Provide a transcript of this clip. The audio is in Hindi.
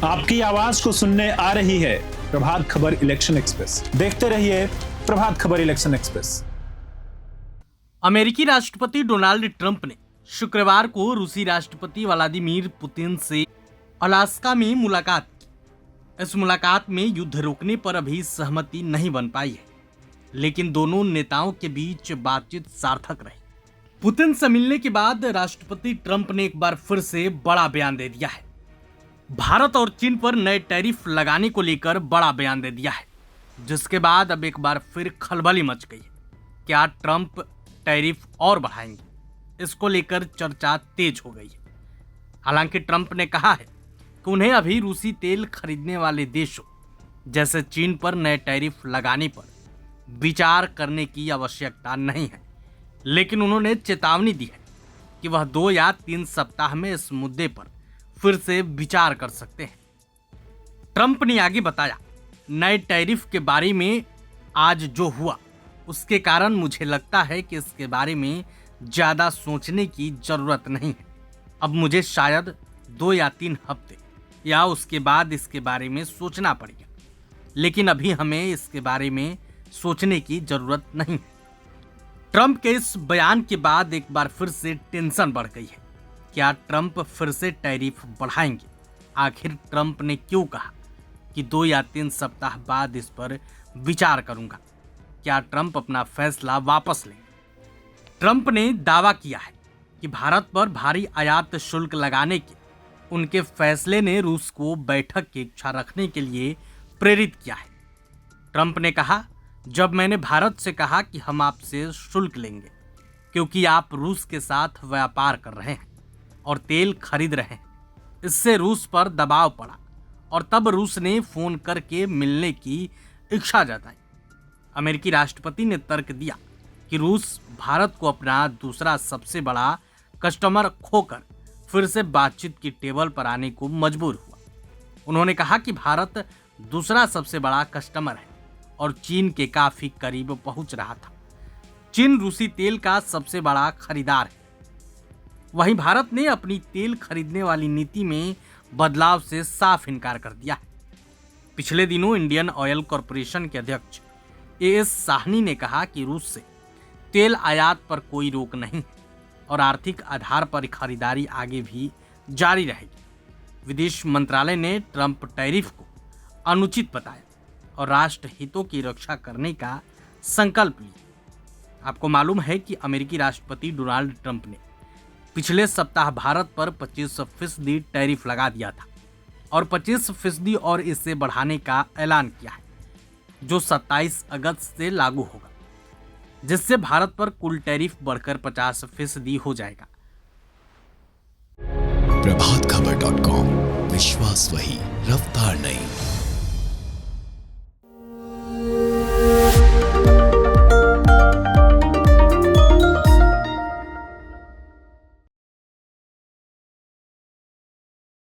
आपकी आवाज को सुनने आ रही है प्रभात खबर इलेक्शन एक्सप्रेस। देखते रहिए प्रभात खबर इलेक्शन एक्सप्रेस। अमेरिकी राष्ट्रपति डोनाल्ड ट्रंप ने शुक्रवार को रूसी राष्ट्रपति व्लादिमीर पुतिन से अलास्का में मुलाकात की। इस मुलाकात में युद्ध रोकने पर अभी सहमति नहीं बन पाई है, लेकिन दोनों नेताओं के बीच बातचीत सार्थक रही। पुतिन से मिलने के बाद राष्ट्रपति ट्रंप ने एक बार फिर से बड़ा बयान दे दिया है। भारत और चीन पर नए टैरिफ लगाने को लेकर बड़ा बयान दे दिया है, जिसके बाद अब एक बार फिर खलबली मच गई है। क्या ट्रंप टैरिफ और बढ़ाएंगे? इसको लेकर चर्चा तेज हो गई है। हालांकि ट्रंप ने कहा है कि उन्हें अभी रूसी तेल खरीदने वाले देशों जैसे चीन पर नए टैरिफ लगाने पर विचार करने की आवश्यकता नहीं है, लेकिन उन्होंने चेतावनी दी है कि वह 2 या 3 सप्ताह में इस मुद्दे पर फिर से विचार कर सकते हैं। ट्रंप ने आगे बताया, नए टैरिफ के बारे में आज जो हुआ उसके कारण मुझे लगता है कि इसके बारे में ज्यादा सोचने की जरूरत नहीं है। अब मुझे शायद 2 या 3 हफ्ते या उसके बाद इसके बारे में सोचना पड़ेगा, लेकिन अभी हमें इसके बारे में सोचने की जरूरत नहीं है। ट्रंप के इस बयान के बाद एक बार फिर से टेंशन बढ़ गई है। क्या ट्रंप फिर से टैरिफ बढ़ाएंगे? आखिर ट्रंप ने क्यों कहा कि 2 या 3 सप्ताह बाद इस पर विचार करूंगा? क्या ट्रंप अपना फैसला वापस लेंगे? ट्रंप ने दावा किया है कि भारत पर भारी आयात शुल्क लगाने के उनके फैसले ने रूस को बैठक की इच्छा रखने के लिए प्रेरित किया है। ट्रंप ने कहा, जब मैंने भारत से कहा कि हम आपसे शुल्क लेंगे क्योंकि आप रूस के साथ व्यापार कर रहे हैं और तेल खरीद रहे हैं, इससे रूस पर दबाव पड़ा और तब रूस ने फोन करके मिलने की इच्छा जताई। अमेरिकी राष्ट्रपति ने तर्क दिया कि रूस भारत को अपना दूसरा सबसे बड़ा कस्टमर खोकर फिर से बातचीत की टेबल पर आने को मजबूर हुआ। उन्होंने कहा कि भारत दूसरा सबसे बड़ा कस्टमर है और चीन के काफी करीब पहुंच रहा था। चीन रूसी तेल का सबसे बड़ा खरीदार है। वहीं भारत ने अपनी तेल खरीदने वाली नीति में बदलाव से साफ इनकार कर दिया है। पिछले दिनों इंडियन ऑयल कॉरपोरेशन के अध्यक्ष एएस साहनी ने कहा कि रूस से तेल आयात पर कोई रोक नहीं है और आर्थिक आधार पर खरीदारी आगे भी जारी रहेगी। विदेश मंत्रालय ने ट्रंप टैरिफ को अनुचित बताया और राष्ट्र हितों की रक्षा करने का संकल्प लिया। आपको मालूम है कि अमेरिकी राष्ट्रपति डोनाल्ड ट्रंप ने पिछले सप्ताह भारत पर 25% टैरिफ लगा दिया था और 25% और इसे बढ़ाने का ऐलान किया है, जो 27 अगस्त से लागू होगा, जिससे भारत पर कुल टैरिफ बढ़कर 50% हो जाएगा। प्रभातखबर.com, विश्वास वही, रफ्तार नहीं।